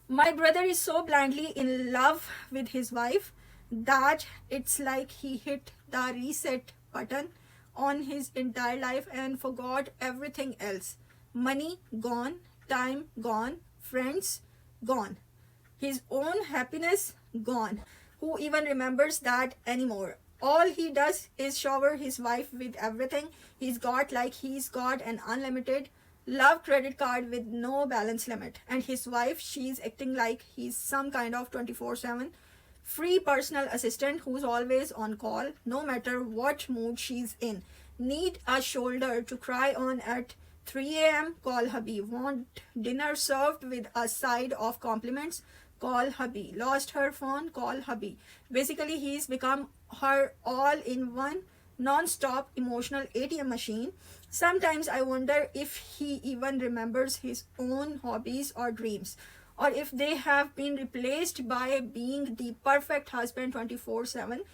My brother is so blindly in love with his wife that it's like he hit the reset button on his entire life and forgot everything else. Money gone, time gone, friends gone, his own happiness gone. Who even remembers that anymore? All he does is shower his wife with everything he's got, like he's got an unlimited love credit card with no balance limit. And his wife, she's acting like he's some kind of 24/7 free personal assistant who's always on call, no matter what mood she's in. Need a shoulder to cry on at 3 a.m.? Call hubby. Want dinner served with a side of compliments? Call hubby. Lost her phone? Call hubby. Basically, he's become her all in one non-stop emotional ATM machine. Sometimes I wonder if he even remembers his own hobbies or dreams, or if they have been replaced by being the perfect husband 24/7.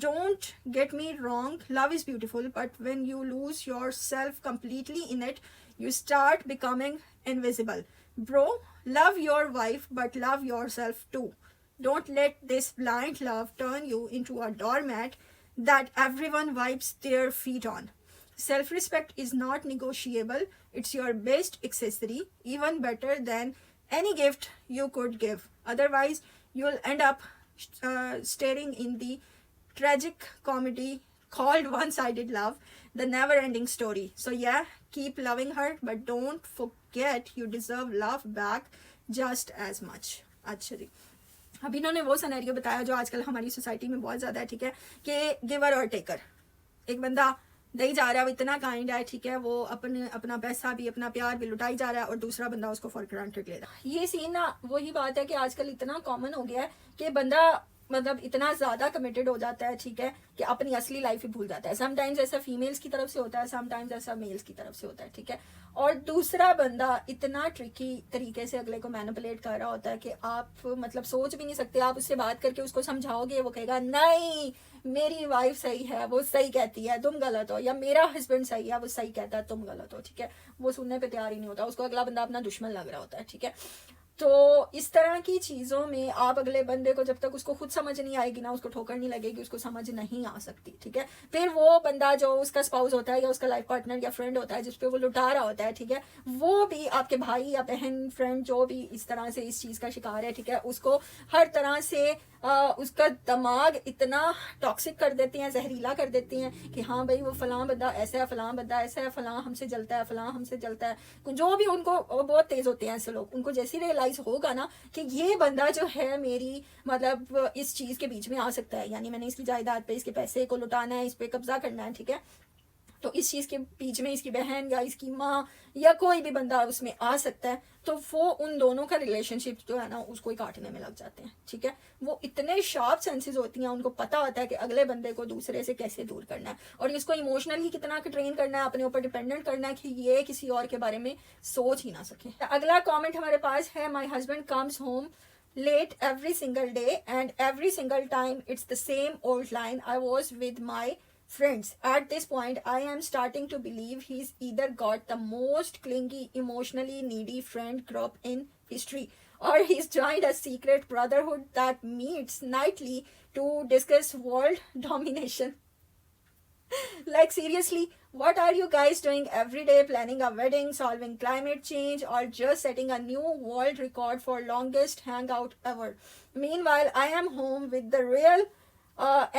Don't get me wrong, love is beautiful, but when you lose yourself completely in it, you start becoming invisible. Bro, love your wife, but love yourself too. Don't let this blind love turn you into a doormat that everyone wipes their feet on. Self respect is not negotiable, it's your best accessory, even better than any gift you could give. Otherwise, you'll end up staring in the tragic comedy called One Sided Love, the never ending story. So, yeah, keep loving her, but don't forget you deserve love back just as much. अच्छा जी, अभी इन्होंने वो scenario बताया जो आजकल हमारी society में बहुत ज़्यादा है, ठीक है, कि गिवर और टेकर. एक बंदा दही जा रहा है, वो इतना काइंड है, ठीक है, वो अपना पैसा भी अपना प्यार भी लुटाई जा रहा है, और दूसरा बंदा उसको फॉर ग्रांटेड ले रहा है. ये सीन ना वही बात है कि आजकल इतना कॉमन हो गया है कि बंदा मतलब इतना ज्यादा कमिटेड हो जाता है, ठीक है, कि अपनी असली लाइफ ही भूल जाता है. समटाइम्स ऐसा फीमेल्स की तरफ से होता है, समटाइम्स ऐसा मेल्स की तरफ से होता है, ठीक है. और दूसरा बंदा इतना ट्रिकी तरीके से अगले को मैनिपुलेट कर रहा होता है कि आप मतलब सोच भी नहीं सकते. आप उससे बात करके उसको समझाओगे, वो कहेगा नहीं मेरी वाइफ सही है, वो सही कहती है, तुम गलत हो, या मेरा हस्बैंड सही है, वो सही कहता है, तुम गलत हो, ठीक है. वो सुनने पे तैयार ही नहीं होता, उसको अगला बंदा अपना दुश्मन लग रहा होता है, ठीक है. तो इस तरह की चीज़ों में आप अगले बंदे को जब तक उसको खुद समझ नहीं आएगी ना, उसको ठोकर नहीं लगेगी, उसको समझ नहीं आ सकती, ठीक है. फिर वो बंदा जो उसका स्पाउस होता है या उसका लाइफ पार्टनर या फ्रेंड होता है जिसपे वो लुटा रहा होता है, ठीक है, वो भी आपके भाई या बहन फ्रेंड जो भी इस तरह से इस चीज़ का शिकार है, ठीक है, उसको हर तरह से उसका दिमाग इतना टॉक्सिक कर देती हैं, जहरीला कर देती हैं कि हाँ भाई वो फलां बंदा ऐसा है, फलां बंदा ऐसा है, फलां हमसे जलता है, फलां हमसे जलता है. जो भी उनको बहुत तेज होते हैं ऐसे लोग, उनको जैसे रियलाइज होगा ना कि ये बंदा जो है मेरी मतलब इस चीज़ के बीच में आ सकता है, यानी मैंने इसकी जायदाद पे इसके पैसे को लुटाना है, इस पर कब्जा करना है, ठीक है, तो इस चीज़ के बीच में इसकी बहन या इसकी माँ या कोई भी बंदा उसमें आ सकता है, तो वो उन दोनों का रिलेशनशिप जो है ना उसको ही काटने में लग जाते हैं, ठीक है. वो इतने शार्प सेंसेस होती हैं, उनको पता होता है कि अगले बंदे को दूसरे से कैसे दूर करना है और इसको इमोशनली कितना ट्रेन करना है, अपने ऊपर डिपेंडेंट करना है कि ये किसी और के बारे में सोच ही ना सके. अगला कॉमेंट हमारे पास है, my husband comes home late every single day and every single time it's the same old line, I was with my friends. At this point I am starting to believe he's either got the most clingy emotionally needy friend group in history, or he's joined a secret brotherhood that meets nightly to discuss world domination. Like seriously, what are you guys doing every day? Planning a wedding, solving climate change, or just setting a new world record for longest hangout ever? Meanwhile, I am home with the real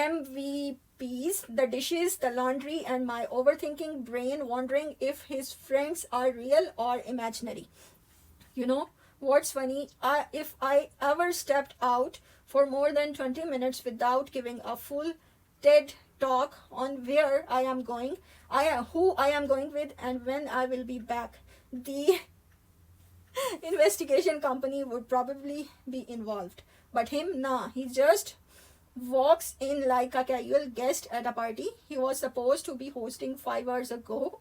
MVPs, the dishes, the laundry, and my overthinking brain wondering if his friends are real or imaginary. You know what's funny? If I ever stepped out for more than 20 minutes without giving a full TED talk on where I am going, who I am going with, and when I will be back, the investigation company would probably be involved. But him, nah, he just walks in like a casual guest at a party he was supposed to be hosting 5 hours ago.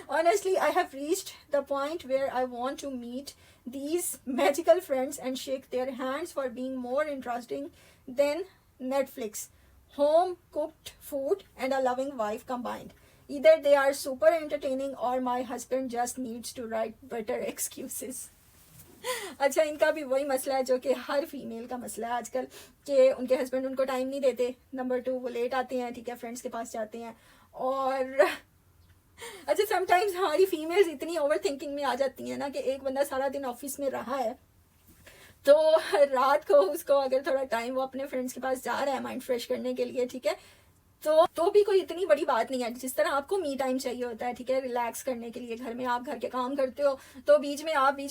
Honestly, I have reached the point where I want to meet these magical friends and shake their hands for being more interesting than Netflix, home cooked food, and a loving wife combined. Either they are super entertaining or my husband just needs to write better excuses. अच्छा, इनका भी वही मसला है जो कि हर female का मसला है आजकल, कि उनके हस्बैंड उनको टाइम नहीं देते। नंबर 2, वो लेट आते हैं, ठीक है, फ्रेंड्स के पास जाते हैं। और अच्छा, समटाइम्स हमारी फीमेल्स इतनी ओवर थिंकिंग में आ जाती हैं ना कि एक बंदा सारा दिन ऑफिस में रहा है, तो रात को उसको अगर थोड़ा टाइम वो अपने फ्रेंड्स के पास जा रहा है माइंड फ्रेश करने के लिए, ठीक है, तो भी कोई इतनी बड़ी बात नहीं है। जिस तरह आपको मी टाइम चाहिए होता है, ठीक है, रिलैक्स करने के लिए, घर में आप घर के काम करते हो तो बीच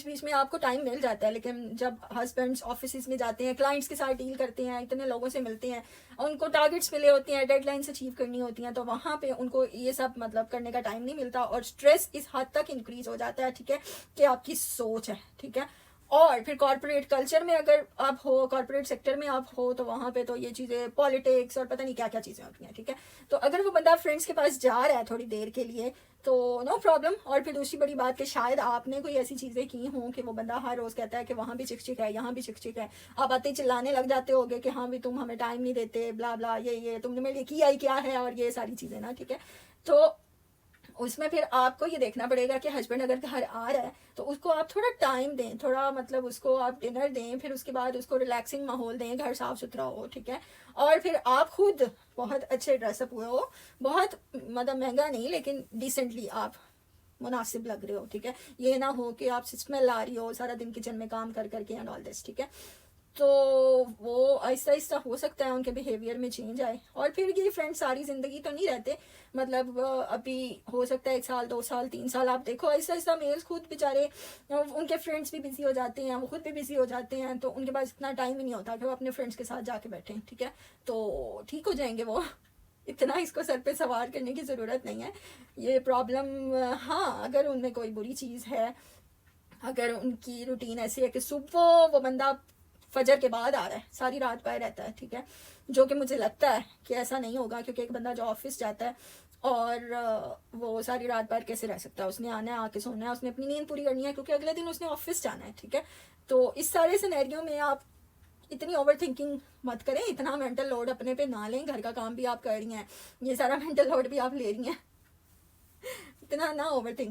बीच में आपको टाइम मिल जाता है। लेकिन जब हस्बैंड्स ऑफिस में जाते हैं, क्लाइंट्स के साथ डील करते हैं, इतने लोगों से मिलते हैं, उनको टारगेट्स मिले होते हैं, डेडलाइंस अचीव करनी होती हैं, तो वहाँ पे उनको ये सब मतलब करने का टाइम नहीं मिलता, और स्ट्रेस इस हद तक इंक्रीज हो जाता है, ठीक है, कि आपकी सोच है, ठीक है। और फिर कॉर्पोरेट कल्चर में अगर आप हो, कॉर्पोरेट सेक्टर में आप हो, तो वहाँ पे तो ये चीज़ें, पॉलिटिक्स और पता नहीं क्या क्या चीज़ें होती हैं, ठीक है। तो अगर वो बंदा फ्रेंड्स के पास जा रहा है थोड़ी देर के लिए, तो नो प्रॉब्लम। और फिर दूसरी बड़ी बात कि शायद आपने कोई ऐसी चीज़ें की हों कि वो बंदा हर रोज़ कहता है कि वहाँ भी चिक चिक है, यहाँ भी चिक चिक है, आप आते ही चिल्लाने लग जाते होगे कि हाँ भी तुम हमें टाइम नहीं देते, ब्ला ब्ला, ये तुमने मेरे लिए किया ही क्या है, और ये सारी चीज़ें ना, ठीक है। तो उसमें फिर आपको ये देखना पड़ेगा कि हस्बैंड अगर घर आ रहा है तो उसको आप थोड़ा टाइम दें, थोड़ा मतलब उसको आप डिनर दें, फिर उसके बाद उसको रिलैक्सिंग माहौल दें, घर साफ सुथरा हो, ठीक है। और फिर आप खुद बहुत अच्छे ड्रेसअप हुए हो, बहुत मतलब महंगा नहीं लेकिन डिसेंटली आप मुनासिब लग रहे हो, ठीक है। ये ना हो कि आप स्मेल आ रही हो सारा दिन किचन में काम कर करके एंड ऑल दिस, ठीक है। तो वो आहिस्ता आहिस्ता हो सकता है उनके बिहेवियर में चेंज आए। और फिर ये फ्रेंड्स सारी ज़िंदगी तो नहीं रहते, मतलब अभी हो सकता है 1 साल 2 साल 3 साल, आप देखो आहिस्ता आहिस्ता मेल्स खुद बेचारे, उनके फ्रेंड्स भी बिजी हो जाते हैं, वो खुद भी बिजी हो जाते हैं, तो उनके पास इतना टाइम ही नहीं होता कि वो अपने फ्रेंड्स के साथ जाके बैठें, ठीक है। तो ठीक हो जाएंगे वो, इतना इसको सर पे सवार करने की ज़रूरत नहीं है ये प्रॉब्लम। हाँ, अगर उनमें कोई बुरी चीज़ है, अगर उनकी रूटीन ऐसी है कि सुबह वो बंदा फजर के बाद आ रहा है, सारी रात बाहर रहता है, ठीक है, जो कि मुझे लगता है कि ऐसा नहीं होगा, क्योंकि एक बंदा जो ऑफिस जाता है और वो सारी रात बाहर कैसे रह सकता है, उसने आना है, आके सोना है, उसने अपनी नींद पूरी करनी है, क्योंकि अगले दिन उसने ऑफिस जाना है, ठीक है। तो इस सारे सिनेरियो में आप इतनी ओवर थिंकिंग मत करें, इतना मेंटल लोड अपने पे ना लें, घर का काम भी आप कर रही हैं, ये सारा मेंटल लोड भी आप ले रही हैं, इतना ना ओवर थिंक